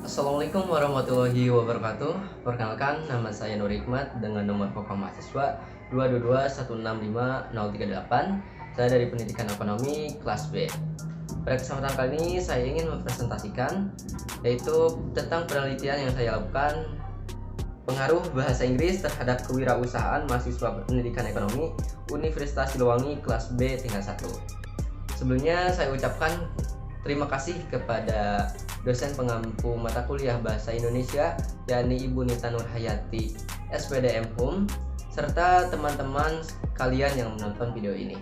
Assalamualaikum warahmatullahi wabarakatuh. Perkenalkan, nama saya Nur Hikmat dengan nomor pokok mahasiswa 222165038. Saya dari Pendidikan Ekonomi kelas B. Pada kesempatan kali ini saya ingin mempresentasikan yaitu tentang penelitian yang saya lakukan pengaruh bahasa Inggris terhadap kewirausahaan mahasiswa Pendidikan Ekonomi Universitas Siliwangi kelas B tingkat 1. Sebelumnya saya ucapkan terima kasih kepada dosen pengampu mata kuliah Bahasa Indonesia yakni Ibu Nita Nurhayati, SPDM HUM, serta teman-teman kalian yang menonton video ini.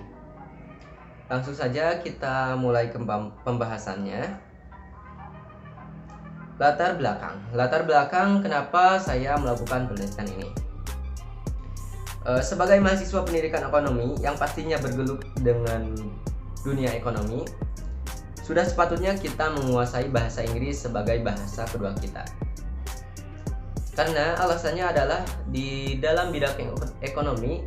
Langsung saja kita mulai ke pembahasannya. Latar belakang kenapa saya melakukan penelitian ini. Sebagai mahasiswa pendidikan ekonomi yang pastinya bergelut dengan dunia ekonomi, sudah sepatutnya kita menguasai bahasa Inggris sebagai bahasa kedua kita. Karena alasannya adalah di dalam bidang ekonomi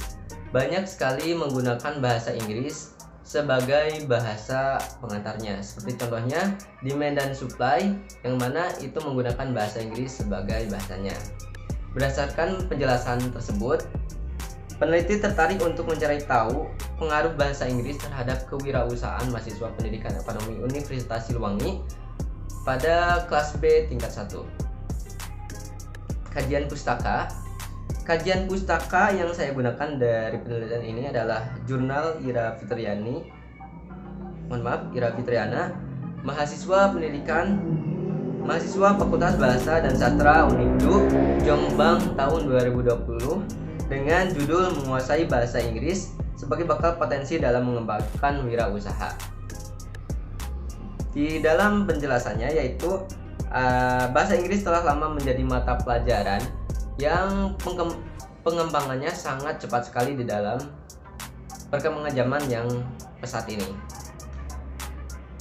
banyak sekali menggunakan bahasa Inggris sebagai bahasa pengantarnya. Seperti contohnya demand dan supply, yang mana itu menggunakan bahasa Inggris sebagai bahasanya. Berdasarkan penjelasan tersebut, peneliti tertarik untuk mencari tahu pengaruh bahasa Inggris terhadap kewirausahaan mahasiswa Pendidikan Ekonomi Universitas Siliwangi pada kelas B tingkat 1. Kajian pustaka yang saya gunakan dari penelitian ini adalah Jurnal Ira Fitriana, mahasiswa Fakultas Bahasa dan Sastra Unikdu Jombang tahun 2020, dengan judul Menguasai Bahasa Inggris sebagai bakal potensi dalam mengembangkan wirausaha. Di dalam penjelasannya yaitu bahasa Inggris telah lama menjadi mata pelajaran yang pengembangannya sangat cepat sekali di dalam perkembangan zaman yang pesat ini.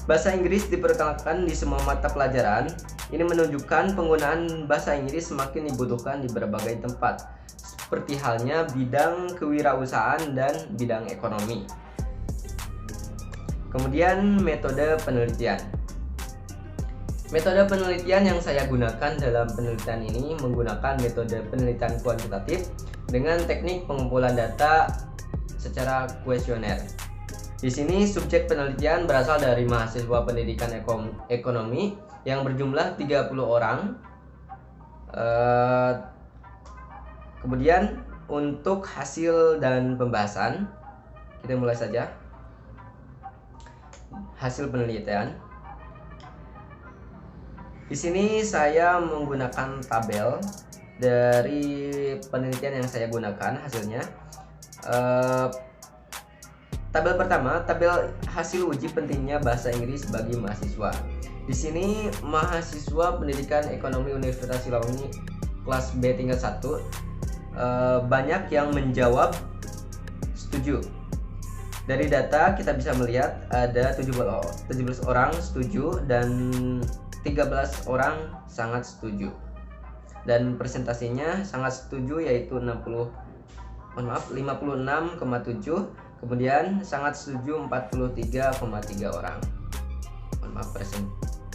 Bahasa Inggris diperkenalkan di semua mata pelajaran. Ini menunjukkan penggunaan bahasa Inggris semakin dibutuhkan di berbagai tempat, seperti halnya bidang kewirausahaan dan bidang ekonomi. Kemudian metode penelitian. Metode penelitian yang saya gunakan dalam penelitian ini menggunakan metode penelitian kuantitatif dengan teknik pengumpulan data secara kuesioner. Di sini subjek penelitian berasal dari mahasiswa pendidikan ekonomi yang berjumlah 30 orang. Kemudian untuk hasil dan pembahasan, kita mulai saja. Hasil penelitian. Di sini saya menggunakan tabel dari penelitian yang saya gunakan hasilnya. Tabel pertama, tabel hasil uji pentingnya bahasa Inggris bagi mahasiswa. Di sini mahasiswa Pendidikan Ekonomi Universitas Siliwangi kelas B tingkat 1 banyak yang menjawab setuju. Dari data kita bisa melihat ada 17 orang setuju dan 13 orang sangat setuju. Dan presentasinya sangat setuju yaitu 56,7, kemudian sangat setuju 43,3 orang.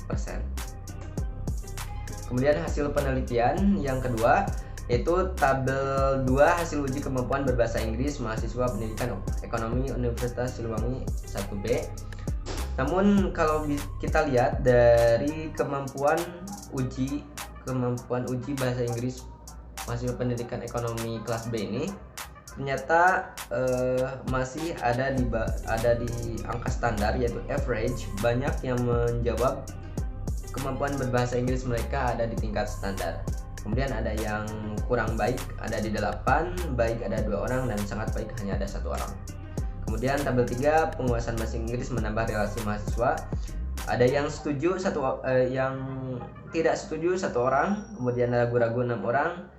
Persen. Kemudian hasil penelitian yang kedua yaitu tabel 2 hasil uji kemampuan berbahasa Inggris mahasiswa Pendidikan Ekonomi Universitas Siliwangi 1B. Namun kalau kita lihat dari kemampuan uji bahasa Inggris mahasiswa Pendidikan Ekonomi kelas B ini ternyata masih ada di angka standar yaitu average. Banyak yang menjawab kemampuan berbahasa Inggris mereka ada di tingkat standar. Kemudian ada yang kurang baik ada di 8, baik ada 2 orang, dan sangat baik hanya ada 1 orang. Kemudian tabel 3 penguasaan bahasa Inggris menambah relasi mahasiswa. Ada yang setuju yang tidak setuju 1 orang, kemudian ragu-ragu 6 orang,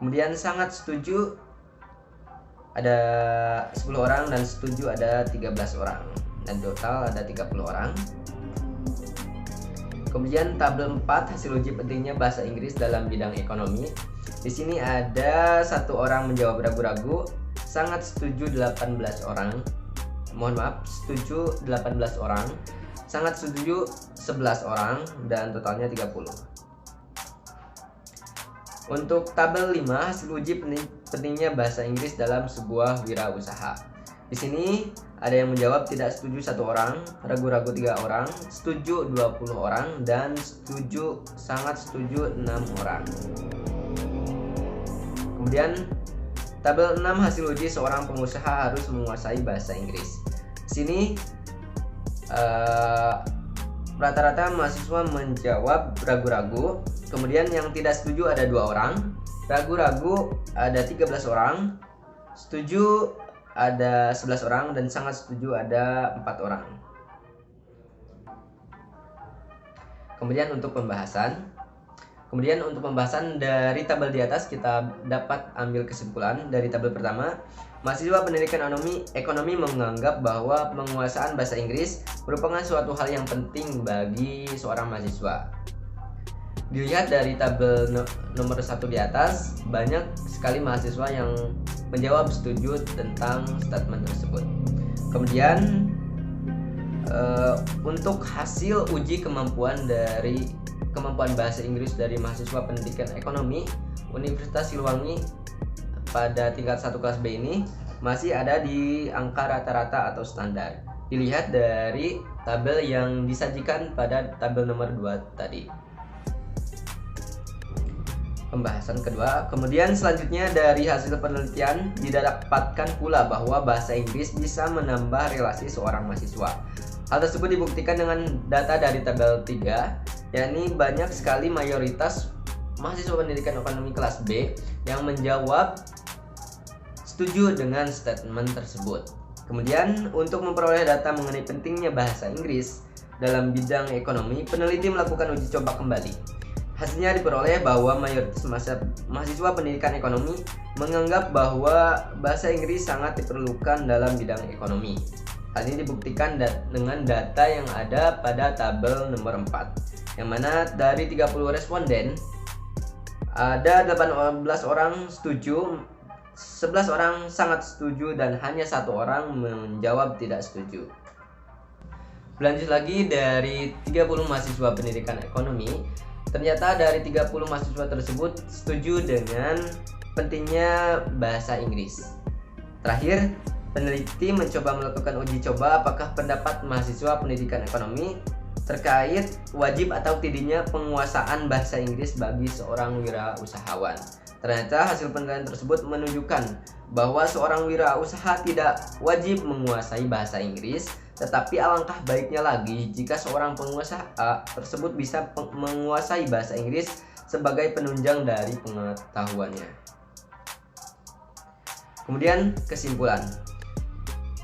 kemudian sangat setuju ada 10 orang, dan setuju ada 13 orang, dan total ada 30 orang. Kemudian tabel 4 hasil uji pentingnya bahasa Inggris dalam bidang ekonomi. Di sini ada 1 orang menjawab ragu-ragu, sangat setuju 18 orang. Setuju 18 orang, sangat setuju 11 orang, dan totalnya 30. Untuk tabel 5, hasil uji pentingnya bahasa Inggris dalam sebuah wirausaha. Di sini ada yang menjawab tidak setuju 1 orang, ragu-ragu 3 orang, setuju 20 orang, dan setuju sangat setuju 6 orang. Kemudian tabel 6, hasil uji seorang pengusaha harus menguasai bahasa Inggris. Di sini rata-rata mahasiswa menjawab ragu-ragu. Kemudian yang tidak setuju ada 2 orang, ragu-ragu ada 13 orang, setuju ada 11 orang, dan sangat setuju ada 4 orang. Kemudian untuk pembahasan dari tabel di atas kita dapat ambil kesimpulan dari tabel pertama. Mahasiswa pendidikan ekonomi menganggap bahwa penguasaan bahasa Inggris merupakan suatu hal yang penting bagi seorang mahasiswa. Dilihat dari tabel nomor 1 di atas, banyak sekali mahasiswa yang menjawab setuju tentang statement tersebut. Kemudian untuk hasil uji kemampuan bahasa Inggris dari mahasiswa pendidikan ekonomi Universitas Siliwangi pada tingkat 1 kelas B ini masih ada di angka rata-rata atau standar. Dilihat dari tabel yang disajikan pada tabel nomor 2 tadi. Pembahasan kedua, kemudian selanjutnya dari hasil penelitian didapatkan pula bahwa bahasa Inggris bisa menambah relasi seorang mahasiswa. Hal tersebut dibuktikan dengan data dari tabel 3, yakni banyak sekali mayoritas mahasiswa pendidikan ekonomi kelas B yang menjawab setuju dengan statement tersebut. Kemudian untuk memperoleh data mengenai pentingnya bahasa Inggris dalam bidang ekonomi, peneliti melakukan uji coba kembali. Hasilnya diperoleh bahwa mayoritas mahasiswa pendidikan ekonomi menganggap bahwa bahasa Inggris sangat diperlukan dalam bidang ekonomi. Hal ini dibuktikan dengan data yang ada pada tabel nomor 4, yang mana dari 30 responden ada 18 orang setuju, 11 orang sangat setuju, dan hanya 1 orang menjawab tidak setuju. Berlanjut lagi, dari 30 mahasiswa pendidikan ekonomi, ternyata dari 30 mahasiswa tersebut setuju dengan pentingnya bahasa Inggris. Terakhir, peneliti mencoba melakukan uji coba apakah pendapat mahasiswa pendidikan ekonomi terkait wajib atau tidaknya penguasaan bahasa Inggris bagi seorang wirausahawan. Ternyata hasil penelitian tersebut menunjukkan bahwa seorang wirausaha tidak wajib menguasai bahasa Inggris, tetapi alangkah baiknya lagi jika seorang pengusaha tersebut bisa menguasai bahasa Inggris sebagai penunjang dari pengetahuannya. Kemudian kesimpulan.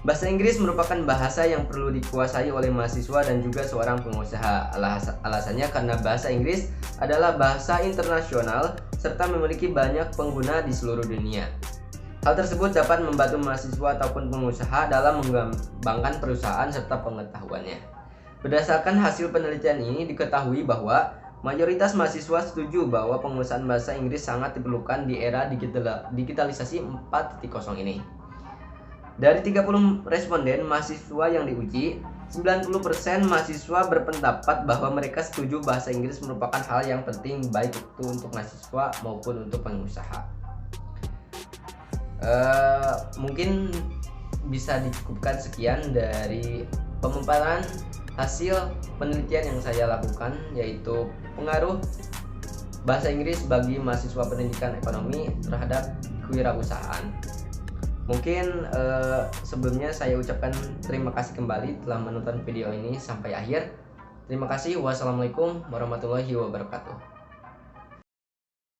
Bahasa Inggris merupakan bahasa yang perlu dikuasai oleh mahasiswa dan juga seorang pengusaha. Alasannya karena bahasa Inggris adalah bahasa internasional serta memiliki banyak pengguna di seluruh dunia. Hal tersebut dapat membantu mahasiswa ataupun pengusaha dalam mengembangkan perusahaan serta pengetahuannya. Berdasarkan hasil penelitian ini diketahui bahwa mayoritas mahasiswa setuju bahwa penguasaan bahasa Inggris sangat diperlukan di era digitalisasi 4.0 ini. Dari 30 responden mahasiswa yang diuji, 90% mahasiswa berpendapat bahwa mereka setuju bahasa Inggris merupakan hal yang penting baik itu untuk mahasiswa maupun untuk pengusaha. Mungkin bisa dicukupkan sekian dari pemaparan hasil penelitian yang saya lakukan, yaitu pengaruh bahasa Inggris bagi mahasiswa pendidikan ekonomi terhadap kewirausahaan. Mungkin sebelumnya saya ucapkan terima kasih kembali telah menonton video ini sampai akhir. Terima kasih. Wassalamualaikum warahmatullahi wabarakatuh.